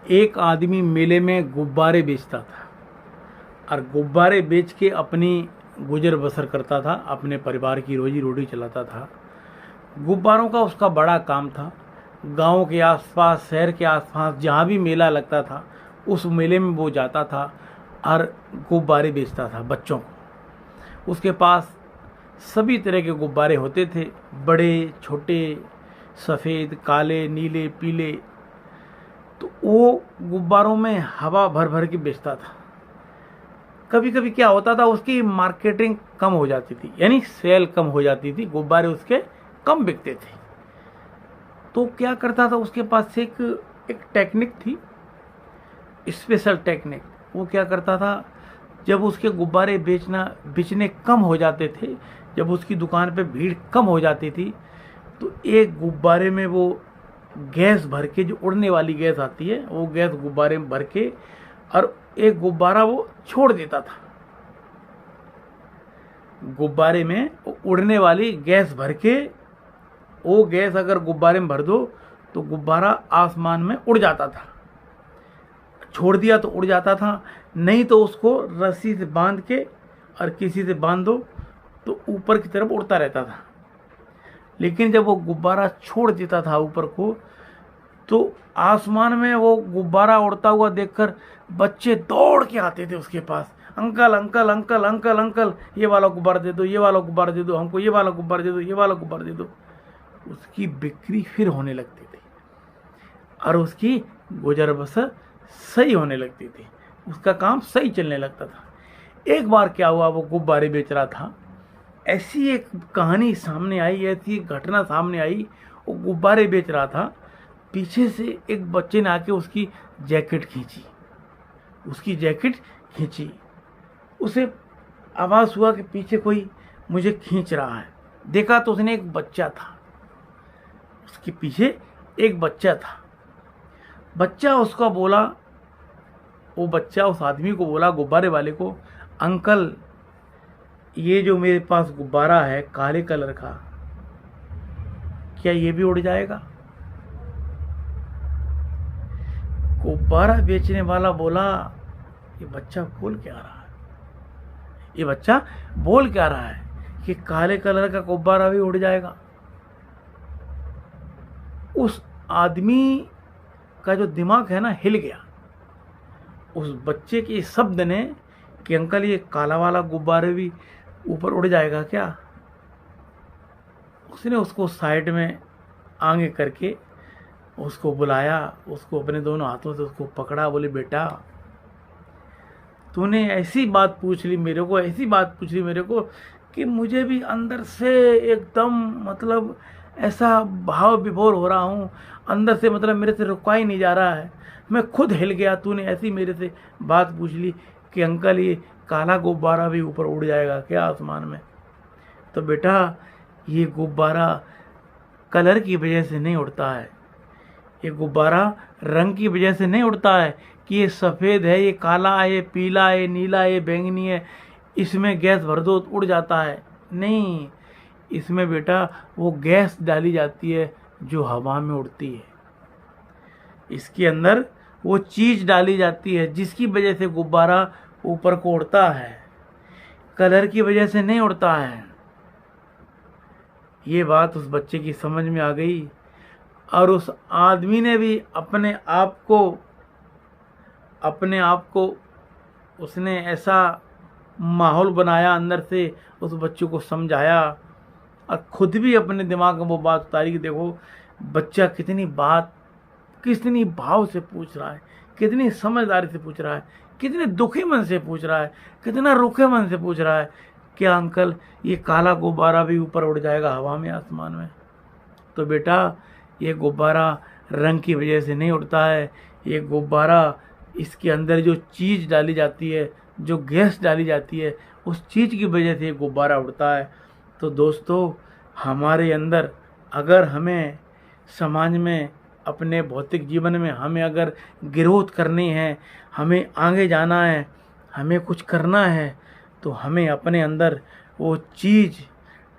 एक आदमी मेले में गुब्बारे बेचता था और गुब्बारे बेच के अपनी गुजर बसर करता था, अपने परिवार की रोजी रोटी चलाता था। गुब्बारों का उसका बड़ा काम था। गांव के आसपास, शहर के आसपास जहाँ भी मेला लगता था उस मेले में वो जाता था और गुब्बारे बेचता था बच्चों को। उसके पास सभी तरह के गुब्बारे होते थे, बड़े छोटे, सफ़ेद, काले, नीले, पीले। तो वो गुब्बारों में हवा भर भर के बेचता था। कभी कभी क्या होता था, उसकी मार्केटिंग कम हो जाती थी, यानी सेल कम हो जाती थी, गुब्बारे उसके कम बिकते थे। तो क्या करता था, उसके पास एक टेक्निक थी, स्पेशल टेक्निक। वो क्या करता था, जब उसके गुब्बारे बेचने कम हो जाते थे, जब उसकी दुकान पे भीड़ कम हो जाती थी, तो एक गुब्बारे में वो गैस भर के, जो उड़ने वाली गैस आती है, वो गैस गुब्बारे में भर के और एक गुब्बारा वो छोड़ देता था। गुब्बारे में उड़ने वाली गैस भर के, वो गैस अगर गुब्बारे में भर दो तो गुब्बारा आसमान में उड़ जाता था। छोड़ दिया तो उड़ जाता था, नहीं तो उसको रस्सी से बांध के और किसी से बांध दो तो ऊपर की तरफ उड़ता रहता था। लेकिन जब वो गुब्बारा छोड़ देता था ऊपर को, तो आसमान में वो गुब्बारा उड़ता हुआ देखकर बच्चे दौड़ के आते थे उसके पास। Uncle uncle uncle uncle uncle, ये वाला गुब्बारा दे दो, ये वाला गुब्बारा दे दो, हमको ये वाला गुब्बारा दे दो, ये वाला गुब्बारा दे दो। उसकी बिक्री फिर होने लगती थी और उसकी गुजर बसर सही होने लगती थी, उसका काम सही चलने लगता था। एक बार क्या हुआ, वो गुब्बारे बेच रहा था, ऐसी एक कहानी सामने आई, ऐसी एक घटना सामने आई। वो गुब्बारे बेच रहा था, पीछे से एक बच्चे ने आके उसकी जैकेट खींची, उसकी जैकेट खींची। उसे आवाज़ हुआ कि पीछे कोई मुझे खींच रहा है। देखा तो उसने एक बच्चा था, उसके पीछे एक बच्चा था। बच्चा उसका बोला, वो बच्चा उस आदमी को बोला, गुब्बारे वाले को, अंकल ये जो मेरे पास गुब्बारा है काले कलर का, क्या ये भी उड़ जाएगा? गुब्बारा बेचने वाला बोला, ये बच्चा बोल क्या रहा है, ये बच्चा बोल क्या रहा है कि काले कलर का गुब्बारा भी उड़ जाएगा? उस आदमी का जो दिमाग है ना, हिल गया उस बच्चे के शब्द ने कि अंकल ये काला वाला गुब्बारे भी ऊपर उड़ जाएगा क्या? उसने उसको साइड में आगे करके उसको बुलाया, उसको अपने दोनों हाथों से उसको पकड़ा, बोले बेटा तूने ऐसी बात पूछ ली मेरे को, ऐसी बात पूछ ली मेरे को कि मुझे भी अंदर से एकदम मतलब ऐसा भाव विभोर हो रहा हूँ, अंदर से मतलब मेरे से रुका ही नहीं जा रहा है, मैं खुद हिल गया। तूने ऐसी मेरे से बात पूछ ली कि अंकल ये काला गुब्बारा भी ऊपर उड़ जाएगा क्या आसमान में? तो बेटा ये गुब्बारा कलर की वजह से नहीं उड़ता है, ये गुब्बारा रंग की वजह से नहीं उड़ता है कि ये सफ़ेद है, ये काला है, ये पीला है, ये नीला है, ये बैंगनी है, इसमें गैस भर दो तो उड़ जाता है। नहीं, इसमें बेटा वो गैस डाली जाती है जो हवा में उड़ती है, इसके अंदर वो चीज़ डाली जाती है जिसकी वजह से गुब्बारा ऊपर को उड़ता है, कलर की वजह से नहीं उड़ता है। ये बात उस बच्चे की समझ में आ गई और उस आदमी ने भी अपने आप को उसने ऐसा माहौल बनाया, अंदर से उस बच्चे को समझाया और खुद भी अपने दिमाग में वो बात उतारी कि देखो बच्चा कितनी भाव से पूछ रहा है, कितनी समझदारी से पूछ रहा है, कितने दुखी मन से पूछ रहा है, कितना रुखे मन से पूछ रहा है, क्या अंकल ये काला गुब्बारा भी ऊपर उड़ जाएगा हवा में, आसमान में? तो बेटा ये गुब्बारा रंग की वजह से नहीं उड़ता है, ये गुब्बारा इसके अंदर जो चीज़ डाली जाती है, जो गैस डाली जाती है, उस चीज़ की वजह से ये गुब्बारा उड़ता है। तो दोस्तों हमारे अंदर अगर हमें समाज में, अपने भौतिक जीवन में हमें अगर ग्रोथ करनी है, हमें आगे जाना है, हमें कुछ करना है, तो हमें अपने अंदर वो चीज़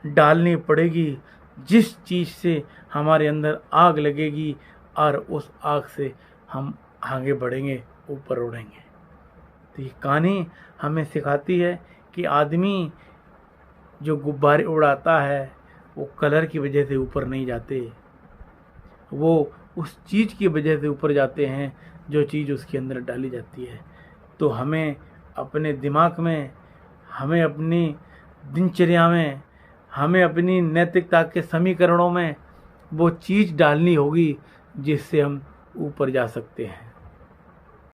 डालनी पड़ेगी जिस चीज़ से हमारे अंदर आग लगेगी और उस आग से हम आगे बढ़ेंगे, ऊपर उड़ेंगे। तो ये कहानी हमें सिखाती है कि आदमी जो गुब्बारे उड़ाता है वो कलर की वजह से ऊपर नहीं जाते, वो उस चीज़ की वजह से ऊपर जाते हैं जो चीज़ उसके अंदर डाली जाती है। तो हमें अपने दिमाग में, हमें अपनी दिनचर्या में, हमें अपनी नैतिकता के समीकरणों में वो चीज़ डालनी होगी जिससे हम ऊपर जा सकते हैं।